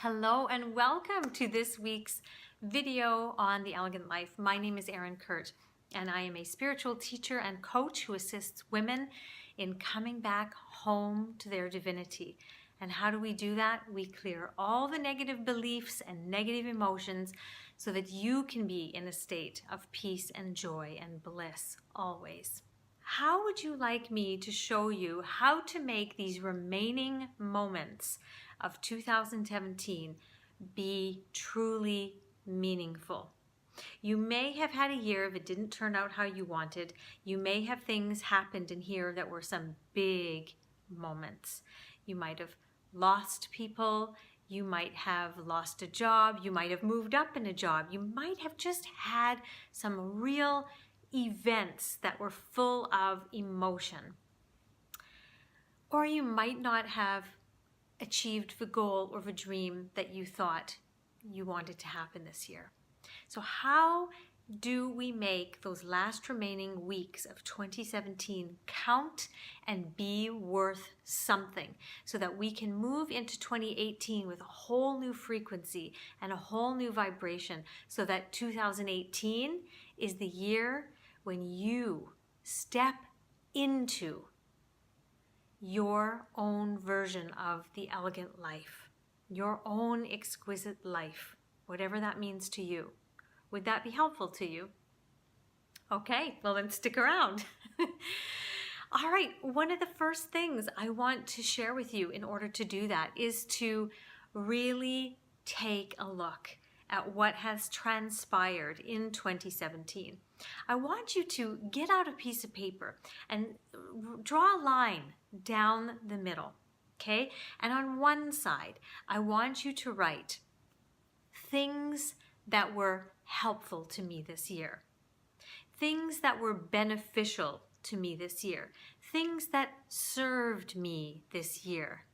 Hello and welcome to this week's video on the Elegant Life. My name is Erin Kurt and I am a spiritual teacher and coach who assists women in coming back home to their divinity. And how do we do that? We clear all the negative beliefs and negative emotions so that you can be in a state of peace and joy and bliss always. How would you like me to show you how to make these remaining moments of 2017 be truly meaningful? You may have had a year that didn't turn out how you wanted. You may have things happened in here that were some big moments. You might have lost people. You might have lost a job. You might have moved up in a job. You might have just had some real events that were full of emotion. Or you might not have achieved the goal or the dream that you thought you wanted to happen this year. So how do we make those last remaining weeks of 2017 count and be worth something so that we can move into 2018 with a whole new frequency and a whole new vibration, so that 2018 is the year when you step into your own version of the elegant life, your own exquisite life, whatever that means to you. Would that be helpful to you? Okay, well then stick around. All right, one of the first things I want to share with you in order to do that is to really take a look at what has transpired in 2017. I want you to get out a piece of paper and draw a line down the middle, okay? And on one side, I want you to write things that were helpful to me this year, things that were beneficial to me this year, things that served me this year.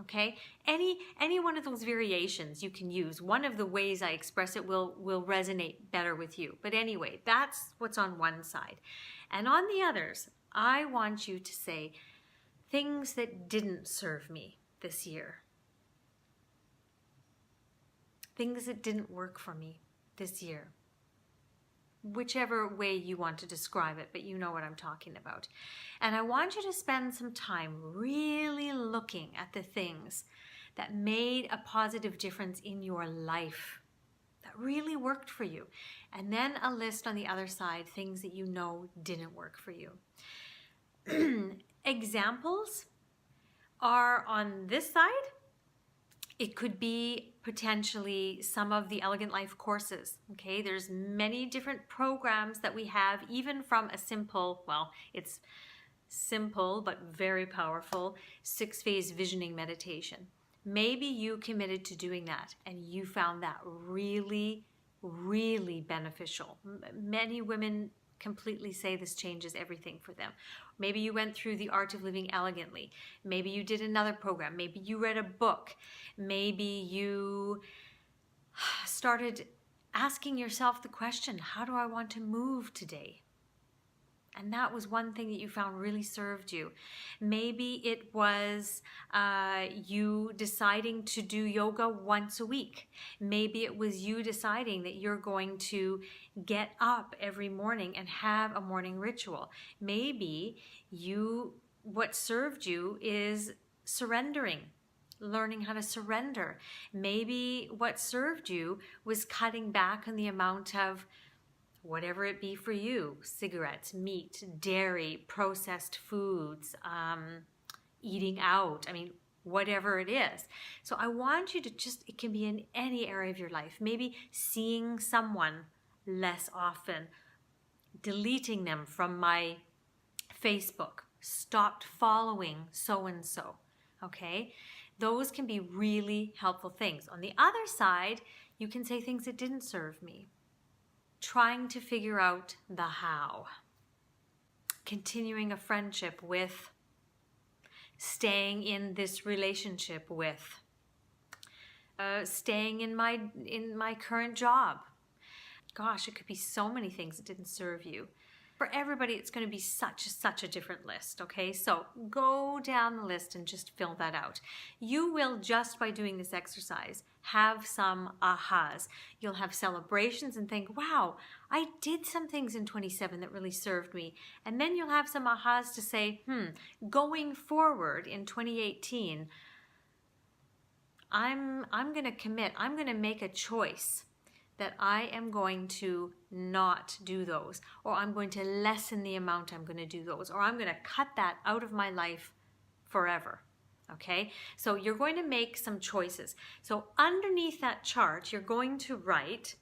Okay, any one of those variations you can use. One of the ways I express it will resonate better with you. But anyway, that's what's on one side. And on the others, I want you to say things that didn't serve me this year. Things that didn't work for me this year. Whichever way you want to describe it, but you know what I'm talking about. And I want you to spend some time really looking at the things that made a positive difference in your life, that really worked for you. And then a list on the other side, things that you know didn't work for you. Examples are on this side. It could be potentially some of the Elegant Life courses, okay? There's many different programs that we have, even from a simple, well, it's simple but very powerful 6-phase visioning meditation. Maybe you committed to doing that and you found that really, really beneficial. Many women completely say this changes everything for them. Maybe you went through the Art of Living Elegantly. Maybe you did another program. Maybe you read a book. Maybe you started asking yourself the question, how do I want to move today? And that was one thing that you found really served you. Maybe it was you deciding to do yoga once a week. Maybe it was you deciding that you're going to get up every morning and have a morning ritual. Maybe what served you is surrendering, learning how to surrender. Maybe what served you was cutting back on the amount of whatever it be for you, cigarettes, meat, dairy, processed foods, eating out, whatever it is. So I want you to it can be in any area of your life. Maybe seeing someone less often, deleting them from my Facebook, stopped following so-and-so, okay? Those can be really helpful things. On the other side, you can say things that didn't serve me. Trying to figure out the how. Continuing a friendship with. Staying in this relationship with. Staying in my current job. Gosh, it could be so many things that didn't serve you. For everybody, it's going to be such a different list, okay? So go down the list and just fill that out. You will, just by doing this exercise, have some ahas. You'll have celebrations and think, wow, I did some things in 27 that really served me. And then you'll have some ahas to say, going forward in 2018, I'm going to commit. I'm going to make a choice that I am going to not do those, or I'm going to lessen the amount I'm going to do those, or I'm going to cut that out of my life forever. Okay, so you're going to make some choices. So underneath that chart, you're going to write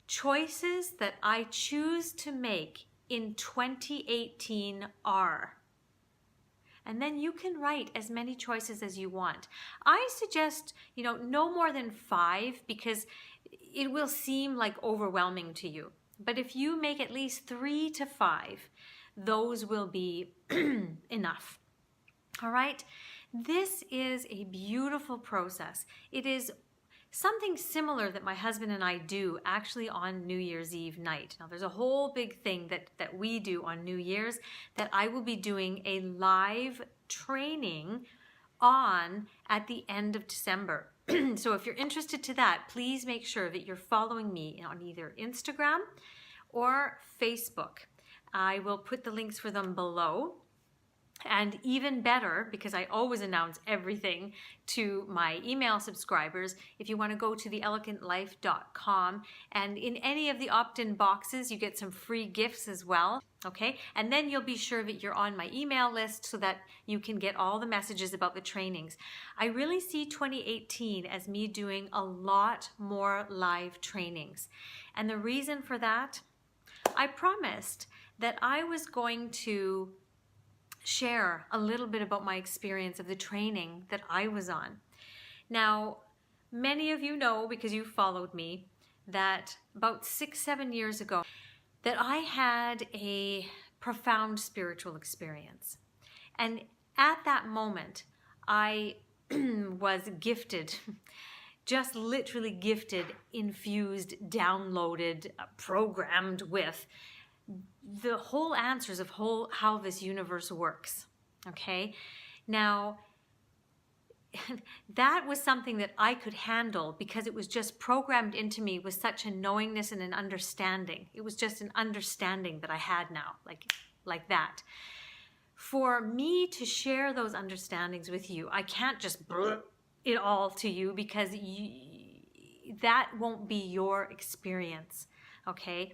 choices that I choose to make in 2018 are. And then you can write as many choices as you want. I suggest, no more than 5, because it will seem like overwhelming to you. But if you make at least 3 to 5, those will be enough. All right? This is a beautiful process. It is something similar that my husband and I do actually on New Year's Eve night. Now, there's a whole big thing that we do on New Year's that I will be doing a live training on at the end of December. So if you're interested to that, please make sure that you're following me on either Instagram or Facebook. I will put the links for them below. And even better, because I always announce everything to my email subscribers, if you want to go to theelegantlife.com, and in any of the opt-in boxes, you get some free gifts as well. Okay, and then you'll be sure that you're on my email list so that you can get all the messages about the trainings. I really see 2018 as me doing a lot more live trainings. And the reason for that, I promised that I was going to share a little bit about my experience of the training that I was on. Now, many of you know, because you followed me, that about 6-7 years ago, that I had a profound spiritual experience. And at that moment, I was gifted, just literally gifted, infused, downloaded, programmed with the whole answers of how this universe works. Okay? Now, that was something that I could handle because it was just programmed into me with such a knowingness and an understanding. It was just an understanding that I had now, like that. For me to share those understandings with you, I can't just blurt it all to you, because that won't be your experience. Okay?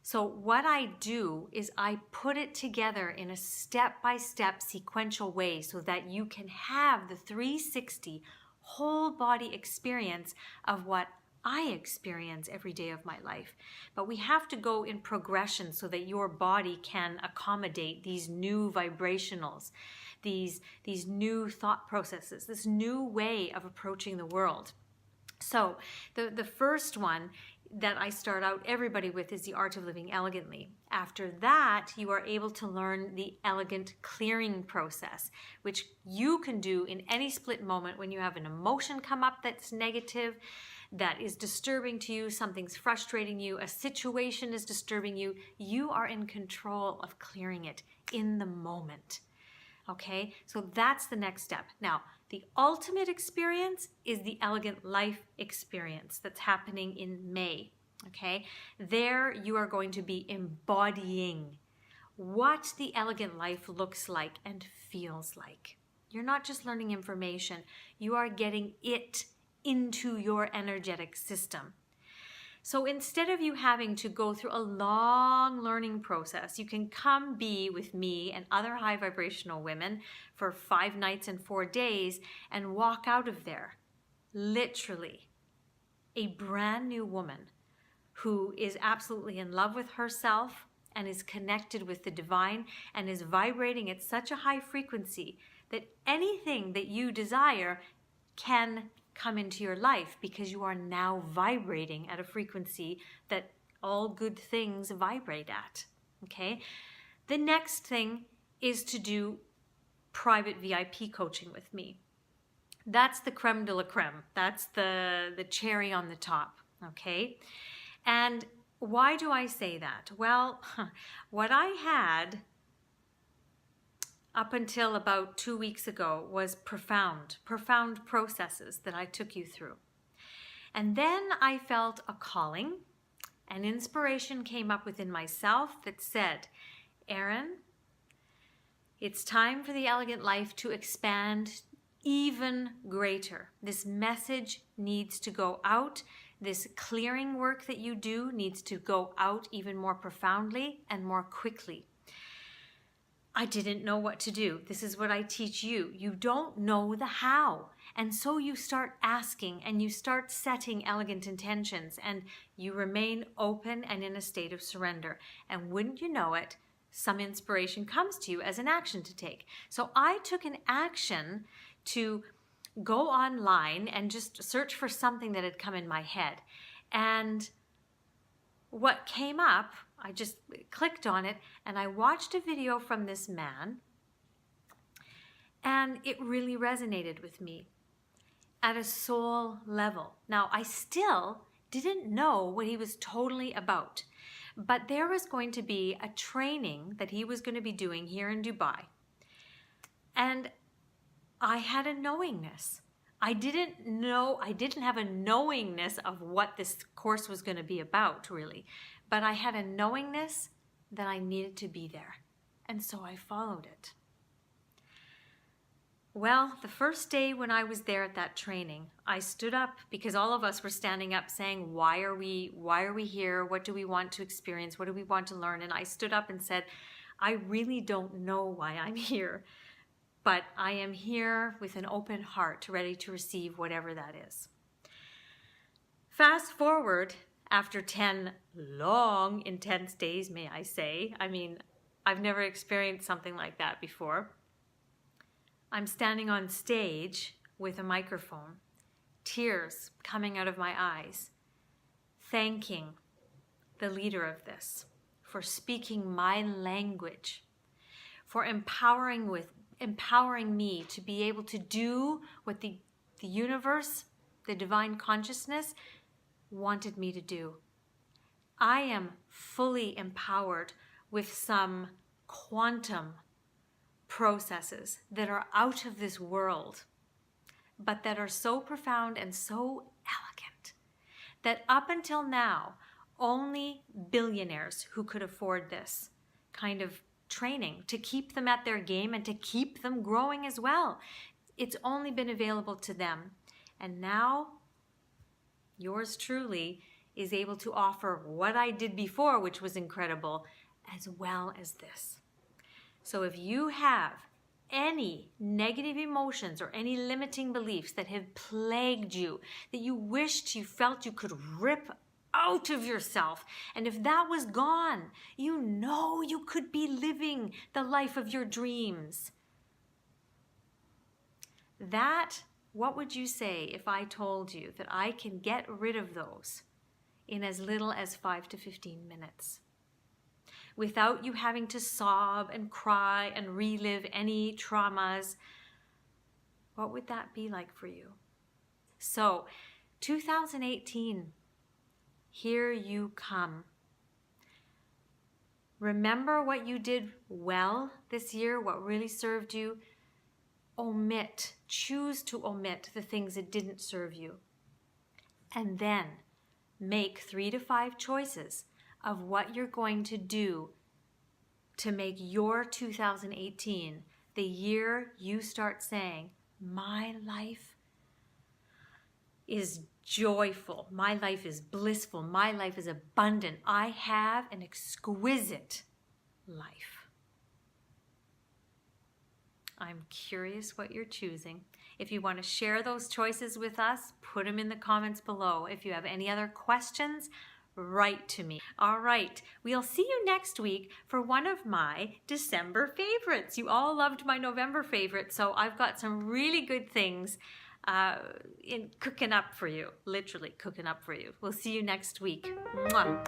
So what I do is I put it together in a step-by-step sequential way so that you can have the 360 whole body experience of what I experience every day of my life. But we have to go in progression so that your body can accommodate these new vibrationals, these new thought processes, this new way of approaching the world. So the first one that I start out everybody with is the art of living elegantly. After that, you are able to learn the elegant clearing process, which you can do in any split moment when you have an emotion come up that's negative, that is disturbing to you, something's frustrating you, a situation is disturbing you. You are in control of clearing it in the moment. Okay, so that's the next step. Now, the ultimate experience is the elegant life experience that's happening in May. Okay, there you are going to be embodying what the elegant life looks like and feels like. You're not just learning information, you are getting it into your energetic system. So instead of you having to go through a long learning process, you can come be with me and other high vibrational women for 5 nights and 4 days and walk out of there, literally, a brand new woman who is absolutely in love with herself and is connected with the divine and is vibrating at such a high frequency that anything that you desire can come into your life, because you are now vibrating at a frequency that all good things vibrate at. Okay? The next thing is to do private VIP coaching with me. That's the creme de la creme. That's the cherry on the top. Okay? And Why do I say that? Well, what I had up until about 2 weeks ago was profound processes that I took you through. And then I felt a calling, an inspiration came up within myself that said, Erin, it's time for the Elegant Life to expand even greater. This message needs to go out. This clearing work that you do needs to go out even more profoundly and more quickly. I didn't know what to do. This is what I teach you. You don't know the how. And so you start asking and you start setting elegant intentions and you remain open and in a state of surrender. And wouldn't you know it, some inspiration comes to you as an action to take. So I took an action to go online and just search for something that had come in my head. And what came up, I just clicked on it and I watched a video from this man and it really resonated with me at a soul level. Now, I still didn't know what he was totally about, but there was going to be a training that he was going to be doing here in Dubai. And I had a knowingness. I didn't have a knowingness of what this course was going to be about, really. But I had a knowingness that I needed to be there. And so I followed it. Well, the first day when I was there at that training, I stood up because all of us were standing up saying, why are we here? What do we want to experience? What do we want to learn? And I stood up and said, I really don't know why I'm here. But I am here with an open heart, ready to receive whatever that is. Fast forward, after 10 long, intense days, may I say. I mean, I've never experienced something like that before. I'm standing on stage with a microphone, tears coming out of my eyes, thanking the leader of this for speaking my language, for empowering me to be able to do what the universe, the divine consciousness, wanted me to do. I am fully empowered with some quantum processes that are out of this world, but that are so profound and so elegant that up until now, only billionaires who could afford this kind of training to keep them at their game and to keep them growing as well. It's only been available to them. And now, yours truly is able to offer what I did before, which was incredible, as well as this. So if you have any negative emotions or any limiting beliefs that have plagued you, that you wished you felt you could rip out of yourself, and if that was gone, you know you could be living the life of your dreams. What would you say if I told you that I can get rid of those in as little as 5 to 15 minutes? Without you having to sob and cry and relive any traumas, what would that be like for you? So, 2018, here you come. Remember what you did well this year, what really served you. Choose to omit the things that didn't serve you. And then make 3 to 5 choices of what you're going to do to make your 2018 the year you start saying, my life is joyful, my life is blissful, my life is abundant. I have an exquisite life. I'm curious what you're choosing. If you want to share those choices with us, put them in the comments below. If you have any other questions, write to me. All right, we'll see you next week for one of my December favorites. You all loved my November favorite, so I've got some really good things cooking up for you, literally cooking up for you. We'll see you next week. Mwah.